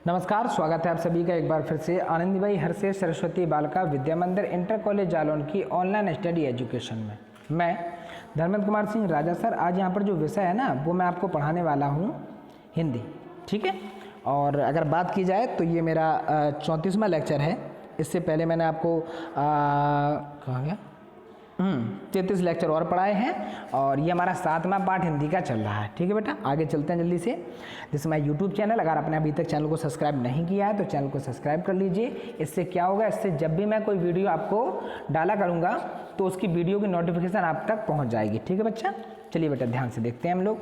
नमस्कार, स्वागत है आप सभी का एक बार फिर से आनंदीबाई हरसेठ सरस्वती बालिका विद्या मंदिर इंटर कॉलेज जालौन की ऑनलाइन स्टडी एजुकेशन में। मैं धर्मेंद्र कुमार सिंह राजा सर आज यहाँ पर जो विषय है ना वो मैं आपको पढ़ाने वाला हूँ हिंदी। ठीक है, और अगर बात की जाए तो ये मेरा 34वां लेक्चर है। इससे पहले मैंने आपको कहाँ गया 33 लेक्चर और पढ़ाए हैं और ये हमारा 7वां पार्ट हिंदी का चल रहा है। ठीक है बेटा, आगे चलते हैं जल्दी से। जैसे मैं यूट्यूब चैनल, अगर आपने अभी तक चैनल को सब्सक्राइब नहीं किया है तो चैनल को सब्सक्राइब कर लीजिए। इससे क्या होगा, इससे जब भी मैं कोई वीडियो आपको डाला करूँगा तो उसकी वीडियो की नोटिफिकेशन आप तक पहुँच जाएगी। ठीक है बच्चा, चलिए बेटा ध्यान से देखते हैं हम लोग।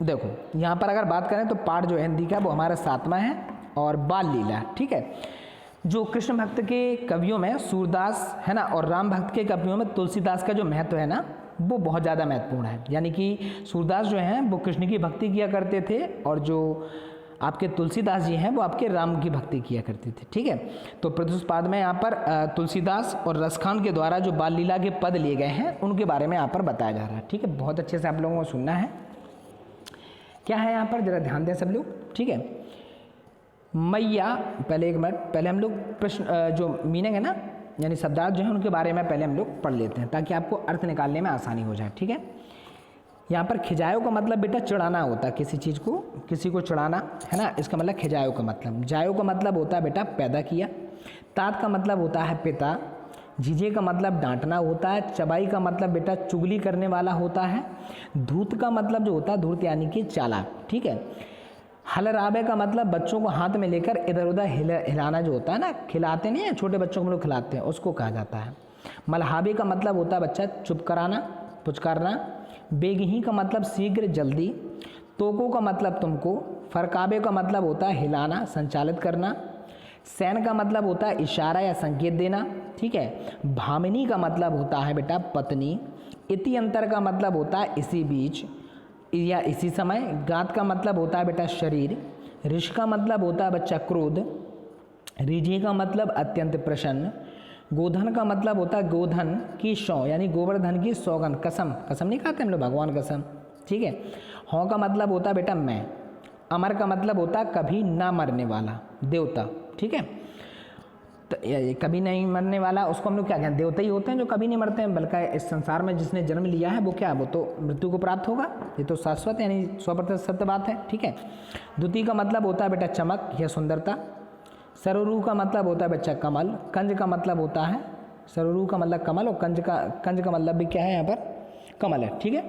देखो यहाँ पर अगर बात करें तो पाठ जो है हिंदी का वो हमारा 7वां है और बाल लीला। ठीक है, जो कृष्ण भक्त के कवियों में सूरदास है ना और राम भक्त के कवियों में तुलसीदास का जो महत्व है ना वो बहुत ज़्यादा महत्वपूर्ण है। यानी कि सूरदास जो हैं वो कृष्ण की भक्ति किया करते थे और जो आपके तुलसीदास जी हैं वो आपके राम की भक्ति किया करते थे। ठीक है, तो प्रत्युष पाद में यहाँ पर तुलसीदास और रसखान के द्वारा जो बाल लीला के पद लिए गए हैं उनके बारे में यहाँ पर बताया जा रहा है। ठीक है, बहुत अच्छे से आप लोगों को सुनना है। क्या है यहाँ पर, जरा ध्यान दें सब लोग। ठीक है, मैया, पहले एक मिनट, पहले हम लोग प्रश्न जो मीनिंग है ना यानी शब्दार्थ जो है उनके बारे में पहले हम लोग पढ़ लेते हैं ताकि आपको अर्थ निकालने में आसानी हो जाए। ठीक है, यहाँ पर खिजायो का मतलब बेटा चिढ़ाना होता है, किसी चीज़ को, किसी को चिढ़ाना है ना, इसका मतलब खिजायो का मतलब। जायो का मतलब होता है बेटा पैदा किया। तात का मतलब होता है पिता। झीझे का मतलब डांटना होता है। चबाई का मतलब बेटा चुगली करने वाला होता है। धूत का मतलब जो होता है धूर्त यानी कि चालाक। ठीक है, हलराबे का मतलब बच्चों को हाथ में लेकर इधर उधर हिलाना जो होता है ना, खिलाते नहीं है छोटे बच्चों को लोग खिलाते हैं, उसको कहा जाता है। मलहाबे का मतलब होता है बच्चा चुप कराना, पुचकारना। बेगही का मतलब शीघ्र, जल्दी। तोको का मतलब तुमको। फरकाबे का मतलब होता है हिलाना, संचालित करना। सैन का मतलब होता है इशारा या संकेत देना। ठीक है, भामिनी का मतलब होता है बेटा पत्नी। इति अंतर का मतलब होता है इसी बीच या इसी समय। गात का मतलब होता है बेटा शरीर। ऋष का मतलब होता है बच्चा क्रोध। रिझे का मतलब अत्यंत प्रसन्न। गोधन का मतलब होता है गोधन की सौ यानी गोवर्धन की सौगंध, कसम, कसम नहीं खाते हम लोग, भगवान कसम। ठीक है, हौ का मतलब होता है बेटा मैं। अमर का मतलब होता है कभी ना मरने वाला, देवता। ठीक है, तो कभी नहीं मरने वाला उसको हम लोग क्या कहते हैं, देवता ही होते हैं जो कभी नहीं मरते हैं, बल्कि इस संसार में जिसने जन्म लिया है वो क्या, वो तो मृत्यु को प्राप्त होगा, ये तो शाश्वत यानी 100% सत्य बात है। ठीक है, द्वितीय का मतलब होता है बेटा चमक या सुंदरता। सरोरू का मतलब होता है बच्चा कमल। कंज का मतलब होता है, सरोरू का मतलब कमल और कंज का मतलब भी क्या है यहाँ पर, कमल है। ठीक है,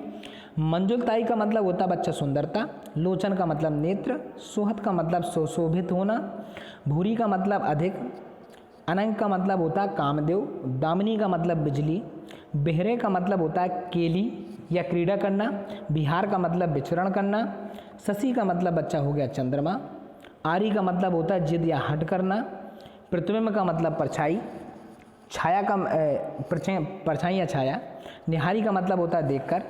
मंजुलताई का मतलब होता है बच्चा सुंदरता। लोचन का मतलब नेत्र। सोहत का मतलब सुशोभित होना। भूरी का मतलब अधिक। अनंग का मतलब होता है कामदेव। दामिनी का मतलब बिजली। बेहरे का मतलब होता है केली या क्रीड़ा करना। बिहार का मतलब विचरण करना। शशि का मतलब बच्चा हो गया चंद्रमा। आरी का मतलब होता है जिद या हट करना। प्रतिबिंब का मतलब परछाई। छाया का परछाई या छाया। निहारी का मतलब होता है देखकर।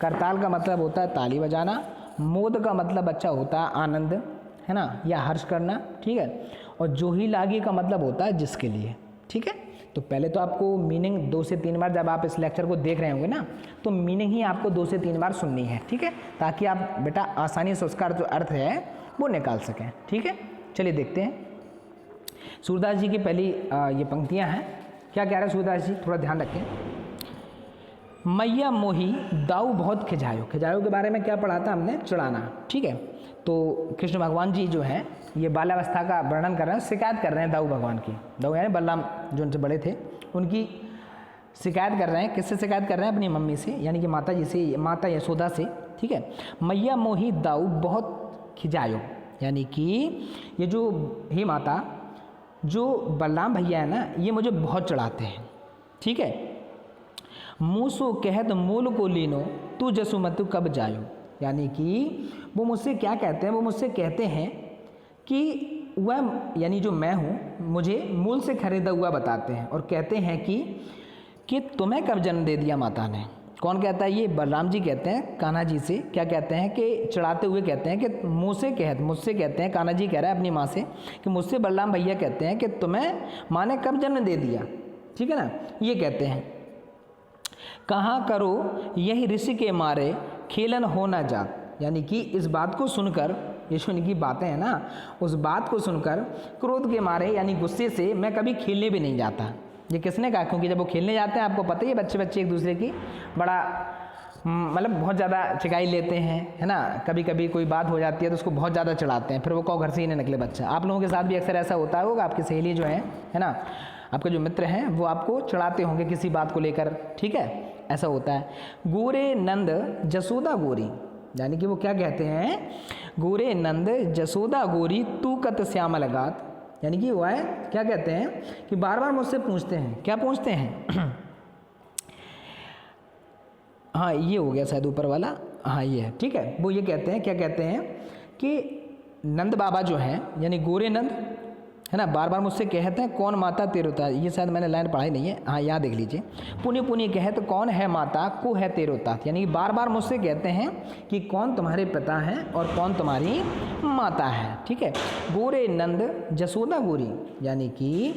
करताल का मतलब होता है ताली बजाना। मोद का मतलब बच्चा होता है आनंद है ना या हर्ष करना। ठीक है, और जो ही लागे का मतलब होता है जिसके लिए। ठीक है, तो पहले तो आपको मीनिंग 2 से 3 बार, जब आप इस लेक्चर को देख रहे होंगे ना तो मीनिंग ही आपको 2 से 3 बार सुननी है। ठीक है, ताकि आप बेटा आसानी से उसका जो अर्थ है वो निकाल सकें। ठीक है, चलिए देखते हैं। सूरदास जी की पहली ये पंक्तियाँ हैं। क्या कह रहे हैं सूरदास जी, थोड़ा ध्यान रखें। मैया मोही दाऊ बहुत खिजायो। खिजायो के बारे में क्या पढ़ा था हमने, चिढ़ाना। ठीक है, तो कृष्ण भगवान जी जो है ये बाल्यावस्था का वर्णन कर रहे हैं, शिकायत कर रहे हैं दाऊ भगवान की। दाऊ यानी बलराम जो उनसे बड़े थे उनकी शिकायत कर रहे हैं। किससे शिकायत कर रहे हैं, अपनी मम्मी से यानी कि माता जी से, माता यशोदा से। ठीक है, मैया मोही दाऊ बहुत खिजायो यानी कि ये जो ही माता, जो बलराम भैया है ना ये मुझे बहुत चढ़ाते हैं। ठीक है, मुँह सो कहत मूल को लीनो तू जसुमतु कब जायो। यानी कि वो मुझसे क्या कहते हैं, वो मुझसे कहते हैं कि वह यानी जो मैं हूँ मुझे मूल से खरीदा हुआ बताते हैं और कहते हैं कि तुम्हें कब जन्म दे दिया माता ने। कौन कहता है, ये बलराम जी कहते हैं कान्हा जी से। क्या कहते हैं कि चढ़ाते हुए कहते हैं कि मुझसे कहते हैं, कान्हा जी कह रहा है अपनी माँ से कि मुझसे बलराम भैया कहते हैं कि तुम्हें माँ ने कब जन्म दे दिया। ठीक है ना, ये कहते हैं। कहाँ करो यही ऋषि के मारे खेलन हो न जात। यानी कि इस बात को सुनकर, ये जो इनकी बातें हैं ना, उस बात को सुनकर क्रोध के मारे यानी गुस्से से मैं कभी खेलने भी नहीं जाता। ये किसने कहा? क्योंकि जब वो खेलने जाते हैं, आपको पता ही है बच्चे बच्चे एक दूसरे की बड़ा मतलब बहुत ज़्यादा चिकाई लेते हैं, है ना। कभी कभी कोई बात हो जाती है तो उसको बहुत ज़्यादा चढ़ाते हैं, फिर वो कहो घर से ही नहीं निकले बच्चा। आप लोगों के साथ भी अक्सर ऐसा होता होगा, आपकी सहेली जो है ना, आपके जो मित्र हैं वो आपको चढ़ाते होंगे किसी बात को लेकर, ठीक है, ऐसा होता है। गोरे नंद जसोदा गोरी, यानी कि वो क्या कहते हैं, गोरे नंद जसोदा गोरी तू कत श्यामल गात, यानी कि वो है क्या कहते हैं कि बार बार मुझसे पूछते हैं, क्या पूछते हैं हाँ ये हो गया शायद ऊपर वाला, हाँ ये है, ठीक है। वो ये कहते हैं, क्या कहते हैं कि नंद बाबा जो हैं यानी गोरे नंद, है ना, बार बार मुझसे कहते हैं कौन माता तेरोता, ये शायद मैंने लाइन पढ़ाई नहीं है, हाँ यहाँ देख लीजिए, पुण्य पुण्य कहत कौन है माता को है तेरोता, यानी कि बार बार मुझसे कहते हैं कि कौन तुम्हारे पिता हैं और कौन तुम्हारी माता है, ठीक है। गोरे नंद जसोदा गोरी, यानी कि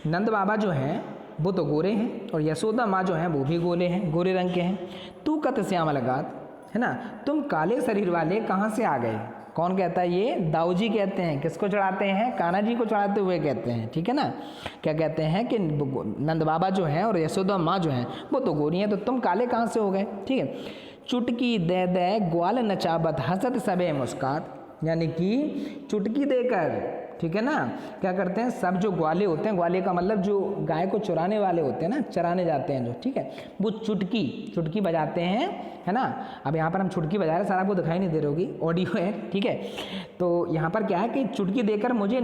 नंद बाबा जो हैं वो तो गोरे हैं और यशोदा माँ जो हैं वो भी गोरे हैं, गोरे रंग के हैं। तू कत श्यामल गात, है ना, तुम काले शरीर वाले कहाँ से आ गए। कौन कहता है? ये दाऊ जी कहते हैं। किसको चढ़ाते हैं? कान्हा जी को चढ़ाते हुए कहते हैं, ठीक है ना। क्या कहते हैं कि नंद बाबा जो हैं और यशोदा माँ जो हैं वो तो गोरी हैं, तो तुम काले कहाँ से हो गए, ठीक है। चुटकी दे दे ग्वाल नचाबत हंसत सबे मुस्कात, यानी कि चुटकी देकर, ठीक है ना, क्या करते हैं सब जो ग्वाले होते हैं, ग्वाले का मतलब जो गाय को चुराने वाले होते हैं ना, चराने जाते हैं जो, ठीक है, वो चुटकी बजाते हैं, है ना। अब यहाँ पर हम चुटकी बजा रहे हैं, सारा आपको दिखाई नहीं दे रही होगी, ऑडियो है, ठीक है। तो यहाँ पर क्या है कि चुटकी देकर मुझे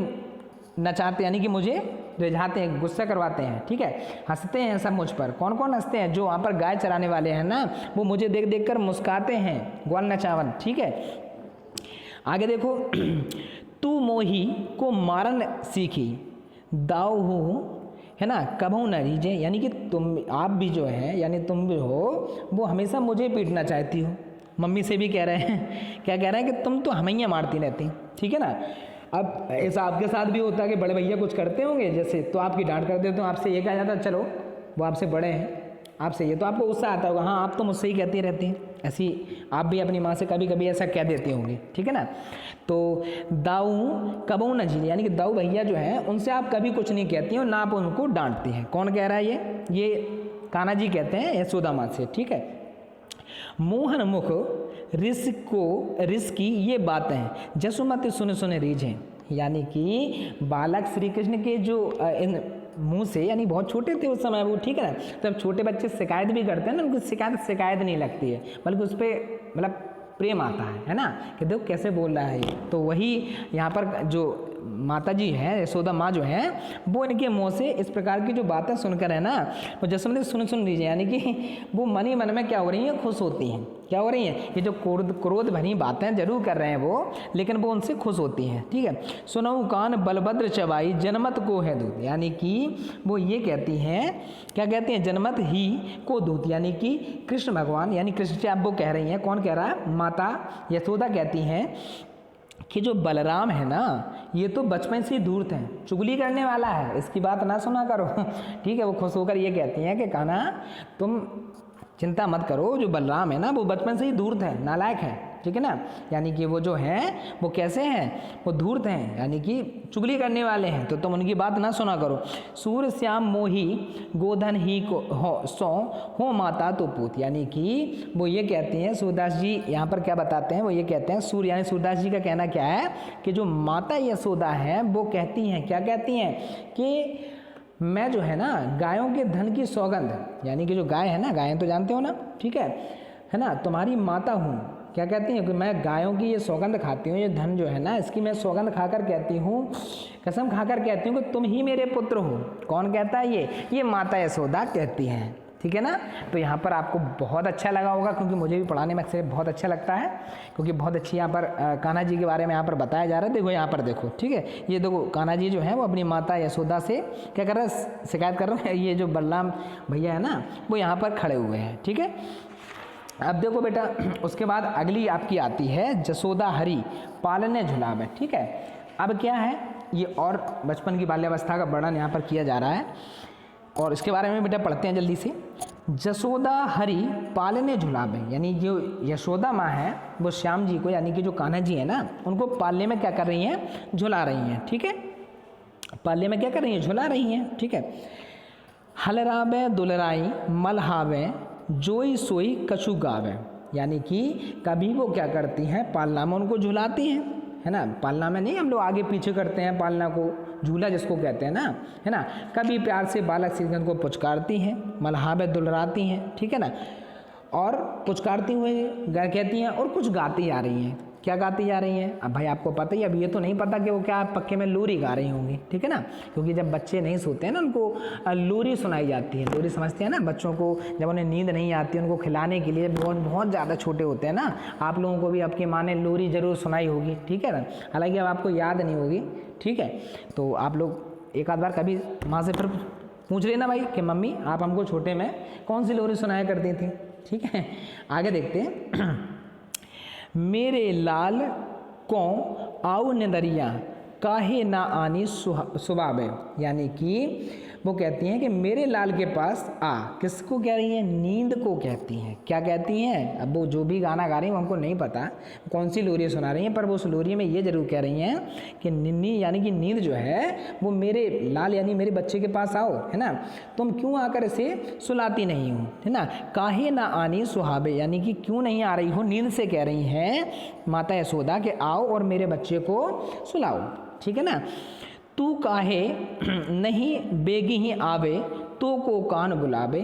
नचाते, यानी कि मुझे रिझाते हैं, गुस्सा करवाते हैं, ठीक है। हंसते हैं सब मुझ पर। कौन कौन हंसते हैं? जो वहाँ पर गाय चराने वाले हैं ना, वो मुझे देख देख कर मुस्काते हैं, ग्वाल नचावन, ठीक है। आगे देखो, तू मोही को मारन सीखी दाऊ हूँ, है ना, कभू न रीझे, यानी कि तुम, आप भी जो है यानी तुम भी हो, वो हमेशा मुझे पीटना चाहती हो। मम्मी से भी कह रहे हैं, क्या कह रहे हैं कि तुम तो हमैया मारती रहती, ठीक है ना। अब ऐसा आपके साथ भी होता है कि बड़े भैया कुछ करते होंगे जैसे, तो आपकी डांट कर देते हो, आपसे ये कहा जाता है चलो वो आपसे बड़े हैं, आपसे ये, तो आपको गुस्सा आता होगा, हाँ आप तो मुझसे ही कहती रहती हैं, ऐसी आप भी अपनी माँ से कभी कभी ऐसा कह देती होंगी, ठीक है ना। तो दाऊ कबू न झीले, यानी कि दाऊ भैया जो हैं उनसे आप कभी कुछ नहीं कहती हैं और ना आप उनको डांटती हैं। कौन कह रहा है? ये कान्हा जी कहते हैं यशोदा माँ से, ठीक है। मोहन मुख रिस की ये बातें जसुमति सुन सुन रीझें, यानी कि बालक श्री कृष्ण के जो इन मुंह से, यानी बहुत छोटे थे उस समय वो, ठीक है ना। जब छोटे बच्चे शिकायत भी करते हैं ना, उनको शिकायत नहीं लगती है, बल्कि उस पर मतलब प्रेम आता है ना, कि देखो कैसे बोल रहा है ये। तो वही यहाँ पर जो माता जी हैं, यशोदा माँ जो हैं, वो इनके मुँह से इस प्रकार की जो बातें सुनकर है ना, वो जसमती सुन लीजिए, यानी कि वो मन ही मन में क्या हो रही हैं, खुश होती हैं। क्या हो रही हैं? ये जो क्रोध भरी बातें जरूर कर रहे हैं वो, लेकिन वो उनसे खुश होती हैं, ठीक है। सुनऊ कान बलभद्र चबाई जनमत को है दूत, यानी कि वो ये कहती हैं, क्या कहती हैं? जनमत ही को दूत, यानी कि कृष्ण भगवान, यानी कृष्ण से आप वो कह रही हैं। कौन कह रहा है? माता यशोदा कहती हैं कि जो बलराम है ना, ये तो बचपन से ही धूर्त हैं, चुगली करने वाला है, इसकी बात ना सुना करो, ठीक है। वो खुश होकर ये कहती हैं कि कान्हा तुम चिंता मत करो, जो बलराम है ना वो बचपन से ही धूर्त है, नालायक है, ठीक है ना। यानी कि वो जो हैं वो कैसे हैं? वो धूर्त हैं, यानी कि चुगली करने वाले हैं, तो तुम उनकी बात ना सुना करो। सूर्य श्याम मोही गोधन ही को हो माता तो पूत, यानी कि वो ये कहती हैं, सूरदास जी यहाँ पर क्या बताते हैं, वो ये कहते हैं, सूर्य यानी सूरदास जी का कहना क्या है कि जो माता यशोदा है वो कहती हैं, क्या कहती हैं कि मैं जो है ना गायों के धन की सौगंध, यानी कि जो गाय है ना, गायें तो जानते हो ना, ठीक है ना, तुम्हारी माता हूँ। क्या कहती हैं कि मैं गायों की ये सौगंध खाती हूँ, ये धन जो है ना इसकी मैं सौगंध खाकर कहती हूँ, कसम खाकर कहती हूँ कि तुम ही मेरे पुत्र हो। कौन कहता है? ये माता यशोदा कहती हैं, ठीक है ना। तो यहाँ पर आपको बहुत अच्छा लगा होगा, क्योंकि मुझे भी पढ़ाने में अक्सर बहुत अच्छा लगता है, क्योंकि बहुत अच्छी यहाँ पर कान्हा जी के बारे में यहाँ पर बताया जा रहा है। देखो यहाँ पर देखो, ठीक है, ये देखो कान्हा जी जो है वो अपनी माता यशोदा से क्या कर रहे हैं? शिकायत कर रहे हैं। ये जो बलराम भैया है ना वो यहाँ पर खड़े हुए हैं, ठीक है। अब देखो बेटा, उसके बाद अगली आपकी आती है जसोदा हरि पालने झुलावे, ठीक है। अब क्या है, ये और बचपन की बाल्यावस्था का वर्णन यहाँ पर किया जा रहा है, और इसके बारे में बेटा पढ़ते हैं जल्दी से। जसोदा हरि पालने झुलावे, यानी जो यशोदा माँ है वो श्याम जी को, यानी कि जो कान्हा जी है ना, उनको पालने में क्या कर रही हैं, झुला रही हैं। ठीक है, पालने में क्या कर रही हैं, झुला रही हैं। ठीक है, हलरावे दुलराई मलहावे जोई सोई कछु गावे, यानी कि कभी वो क्या करती हैं, पालना में उनको झुलाती हैं, है ना। पालना में नहीं हम लोग आगे पीछे करते हैं, पालना को झूला जिसको कहते हैं ना, है ना। कभी प्यार से बालक श्रीगंध को पुचकारती हैं, मलहावे दुलराती हैं, ठीक है ना, और पुचकारती हुए कहती हैं, और कुछ गाती आ रही हैं। क्या गाती जा रही हैं, अब भाई आपको पता ही, अब ये तो नहीं पता कि वो क्या पक्के में लोरी गा रही होंगी, ठीक है ना, क्योंकि जब बच्चे नहीं सोते हैं ना उनको लोरी सुनाई जाती है। लोरी समझते हैं ना, बच्चों को जब उन्हें नींद नहीं आती उनको खिलाने के लिए, बहुत बहुत ज़्यादा छोटे होते हैं ना, आप लोगों को भी आपकी माँ ने लोरी ज़रूर सुनाई होगी, ठीक है ना, हालांकि अब आपको याद नहीं होगी, ठीक है। तो आप लोग एक आध बार कभी माँ से फिर पूछ लेना भाई कि मम्मी आप हमको छोटे में कौन सी लोरी सुनाया करती थी, ठीक है। आगे देखते हैं, मेरे लाल को आउ निदरिया काहे ना आनी सुबाबे, यानी कि वो कहती हैं कि मेरे लाल के पास आ, किसको कह रही हैं, नींद को कहती हैं। क्या कहती हैं, अब वो जो भी गाना गा रही हैं हमको नहीं पता कौन सी लोरी सुना रही हैं, पर वो उस लोरी में ये जरूर कह रही हैं कि निन्नी यानी कि नींद जो है वो मेरे लाल यानी मेरे बच्चे के पास आओ, है ना, तुम क्यों आकर इसे सुलाती नहीं हो, है ना। काहे ना आनी सुहाबे, यानी कि क्यों नहीं आ रही हो, नींद से कह रही हैं माता यशोदा कि आओ और मेरे बच्चे को सुलाओ, ठीक है ना। तू काहे नहीं बेगी ही आवे तो को कान बुलावे,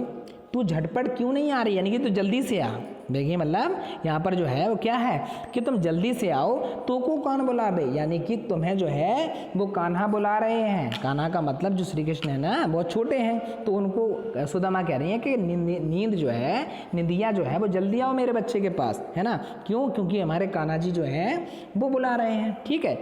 तू झटपट क्यों नहीं आ रही, यानी कि तू जल्दी से आ। बेगी मतलब यहाँ पर जो है वो क्या है कि तुम जल्दी से आओ, तो को कान बुलावे, यानी कि तुम्हें जो है वो कान्हा बुला रहे हैं। कान्हा का मतलब जो श्री कृष्ण है ना बहुत छोटे हैं, तो उनको सुदामा कह रही हैं कि नींद जो है, निंदिया जो है वो जल्दी आओ मेरे बच्चे के पास, है ना। क्यों, क्योंकि हमारे कान्हा जी जो है वो बुला रहे हैं, ठीक है।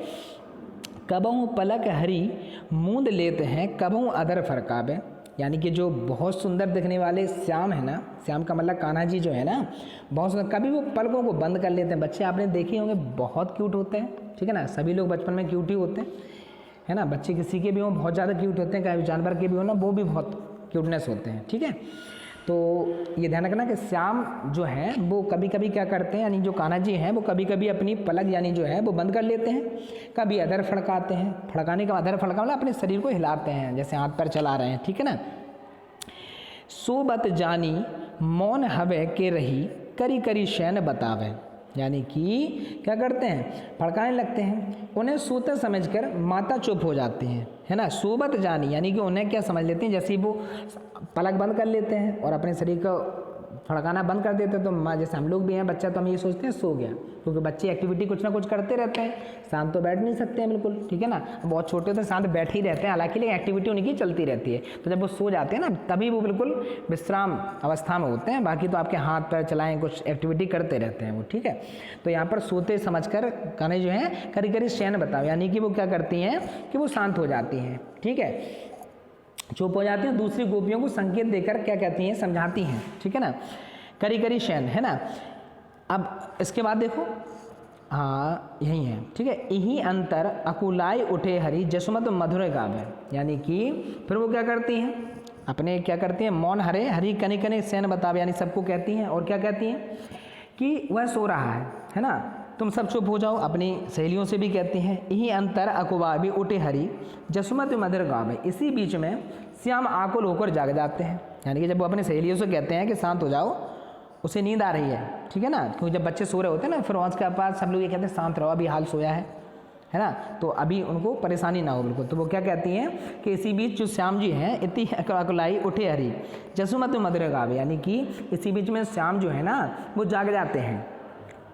कबहू पलक हरी मूंद लेते हैं कबहू अदर फरकावे, यानी कि जो बहुत सुंदर दिखने वाले श्याम है ना, श्याम का मतलब कान्हा जी जो है ना बहुत सुंदर, कभी वो पलकों को बंद कर लेते हैं। बच्चे आपने देखे होंगे बहुत क्यूट होते हैं, ठीक है ना, सभी लोग बचपन में क्यूट ही होते हैं, है ना। बच्चे किसी के भी हों बहुत ज़्यादा क्यूट होते हैं, कहीं जानवर के भी हो ना वो भी बहुत क्यूटनेस होते हैं, ठीक है। तो ये ध्यान रखना कि श्याम जो है वो कभी कभी क्या करते हैं, यानी जो कान्हा जी हैं वो कभी कभी अपनी पलक यानी जो है वो बंद कर लेते हैं, कभी अधर फड़काते हैं। फड़काने का अधर फड़का मतलब अपने शरीर को हिलाते हैं, जैसे हाथ पैर चला रहे हैं, ठीक है ना। सोबत जानी मौन हवे के रही करी करी शैन बतावे, यानी कि क्या करते हैं, फड़काने लगते हैं, उन्हें सोते समझकर माता चुप हो जाती हैं, है ना। सोबत जानी यानी कि उन्हें क्या समझ लेते हैं, जैसे ही वो पलक बंद कर लेते हैं और अपने शरीर को फड़काना बंद कर देते हैं, तो माँ जैसे हम लोग भी हैं, बच्चा तो हम ये सोचते हैं सो गया, क्योंकि बच्चे एक्टिविटी कुछ ना कुछ करते रहते हैं, शांत तो बैठ नहीं सकते हैं बिल्कुल, ठीक है ना। बहुत छोटे तो शांत बैठ ही रहते हैं हालांकि, लेकिन एक्टिविटी उनकी चलती रहती है। तो जब वो सो जाते हैं ना तभी वो बिल्कुल विश्राम अवस्था में होते हैं, बाकी तो आपके हाथ पैर चलाएं कुछ एक्टिविटी करते रहते हैं वो, ठीक है। तो यहाँ पर सोते समझकर कान्हा जो है करी करी शयन बताओ, यानी कि वो क्या करती हैं कि वो शांत हो जाती हैं, ठीक है, चुप हो जाती हैं, दूसरी गोपियों को संकेत देकर क्या कहती हैं, समझाती हैं, ठीक है ना। करी करी शयन, है ना। अब इसके बाद देखो, हाँ यही है, ठीक है। यही अंतर अकुलाई उठे हरी जसमत मधुर गावे, यानी कि फिर वो क्या करती हैं, अपने क्या करती हैं, मौन हरे हरी कनी कनी शयन बतावे, यानी सबको कहती हैं, और क्या कहती हैं कि वह सो रहा है ना, तुम सब चुप हो जाओ। अपनी सहेलियों से भी कहती हैं, यही अंतर अकुबा भी उठे हरी जसमत मधुर गावे, इसी बीच में श्याम आकुल होकर जाग जाते हैं, यानी कि जब वो अपनी सहेलियों से कहते हैं कि शांत हो जाओ, उसे नींद आ रही है, ठीक है ना, क्योंकि जब बच्चे सो रहे होते हैं ना फिर वहाँ के पास सब लोग ये कहते हैं शांत रहो अभी हाल सोया है ना, तो अभी उनको परेशानी ना हो बिल्कुल। तो वो क्या कहती हैं कि इसी बीच जो श्याम जी हैं इतनी अकुलाई उठे हरी जसुमत मधुर गावे, यानी कि इसी बीच में श्याम जो है ना वो जाग जाते हैं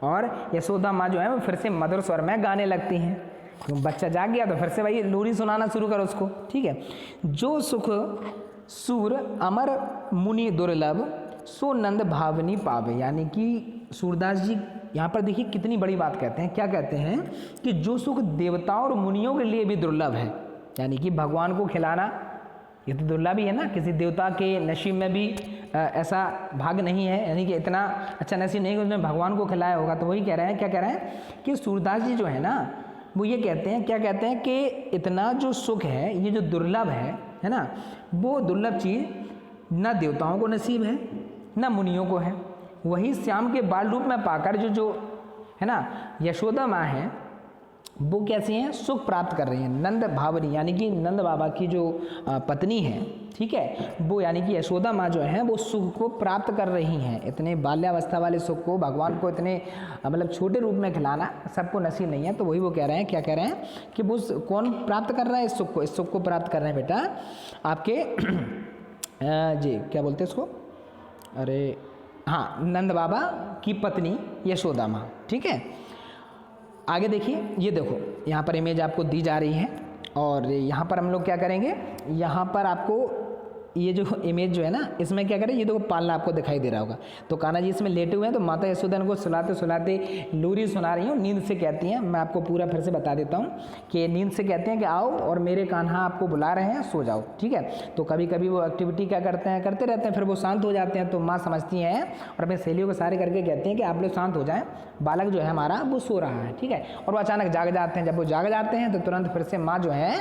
और यशोदा माँ जो है वो फिर से मधुर स्वर में गाने लगती हैं। तो बच्चा जाग गया तो फिर से भाई लोरी सुनाना शुरू करो उसको, ठीक है। जो सुख सूर अमर मुनि दुर्लभ सो नंद भावनी पावे, यानी कि सूरदास जी यहाँ पर देखिए कितनी बड़ी बात कहते हैं। क्या कहते हैं कि जो सुख देवताओं और मुनियों के लिए भी दुर्लभ है, यानी कि भगवान को खिलाना ये तो दुर्लभ ही है ना, किसी देवता के नसीब में भी ऐसा भाग नहीं है, यानी कि इतना अच्छा नसीब नहीं कि उसने भगवान को खिलाया होगा। तो वही कह रहे हैं, क्या कह रहे हैं कि सूरदास जी जो है ना वो ये कहते हैं, क्या कहते हैं कि इतना जो सुख है ये जो दुर्लभ है ना, वो दुर्लभ चीज़ न देवताओं को नसीब है न मुनियों को है। वही श्याम के बाल रूप में पाकर जो है ना यशोदा माँ है वो कैसी हैं, सुख प्राप्त कर रही हैं। नंद भावनी यानी कि नंद बाबा की जो पत्नी है, ठीक है, वो यानी कि यशोदा माँ जो है वो सुख को प्राप्त कर रही हैं। इतने बाल्यावस्था वाले सुख को भगवान को इतने मतलब छोटे रूप में खिलाना सबको नसीब नहीं है। तो वही वो कह रहे हैं, क्या कह रहे हैं कि वो कौन प्राप्त कर रहा है इस सुख को? इस सुख को प्राप्त कर रहे हैं बेटा आपके जी क्या बोलते हैं इसको, अरे हाँ, नंद बाबा की पत्नी यशोदा माँ। ठीक है, आगे देखिए, ये देखो यहाँ पर इमेज आपको दी जा रही है और यहाँ पर हम लोग क्या करेंगे, यहाँ पर आपको ये जो इमेज जो है ना इसमें क्या करें, ये देखो पालना आपको दिखाई दे रहा होगा। तो कान्हा जी इसमें लेटे हुए हैं, तो माता यशोदा को सुलाते सुलाते लोरी सुना रही हूँ, नींद से कहती हैं। मैं आपको पूरा फिर से बता देता हूँ कि नींद से कहते हैं कि आओ और मेरे कान्हा आपको बुला रहे हैं, सो जाओ। ठीक है, तो कभी कभी वो एक्टिविटी क्या करते हैं, करते रहते हैं, फिर वो शांत हो जाते हैं। तो माँ समझती हैं और अपने सहेलियों को सारे करके कहती हैं कि आप लोग शांत हो जाएं, बालक जो है हमारा वो सो रहा है। ठीक है, और वो अचानक जाग जाते हैं। जब वो जाग जाते हैं तो तुरंत फिर से माँ जो है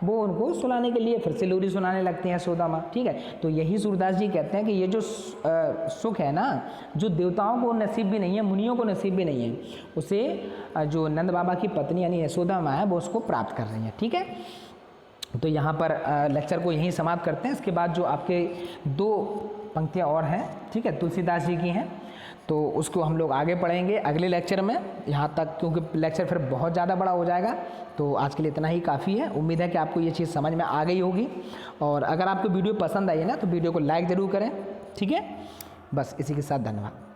वो उनको सुलाने के लिए फिर से लोरी सुनाने लगती हैं यशोदा माँ। ठीक है, तो यही सूरदास जी कहते हैं कि ये जो सुख है ना, जो देवताओं को नसीब भी नहीं है, मुनियों को नसीब भी नहीं है, उसे जो नंद बाबा की पत्नी यानी यशोदा माँ है वो उसको प्राप्त कर रही है। ठीक है, तो यहाँ पर लेक्चर को यहीं समाप्त करते हैं। इसके बाद जो आपके 2 पंक्तियाँ और हैं, ठीक है, तुलसीदास जी की हैं, तो उसको हम लोग आगे पढ़ेंगे अगले लेक्चर में। यहाँ तक क्योंकि लेक्चर फिर बहुत ज़्यादा बड़ा हो जाएगा, तो आज के लिए इतना ही काफ़ी है। उम्मीद है कि आपको ये चीज़ समझ में आ गई होगी, और अगर आपको वीडियो पसंद आई है ना तो वीडियो को लाइक ज़रूर करें। ठीक है, बस इसी के साथ धन्यवाद।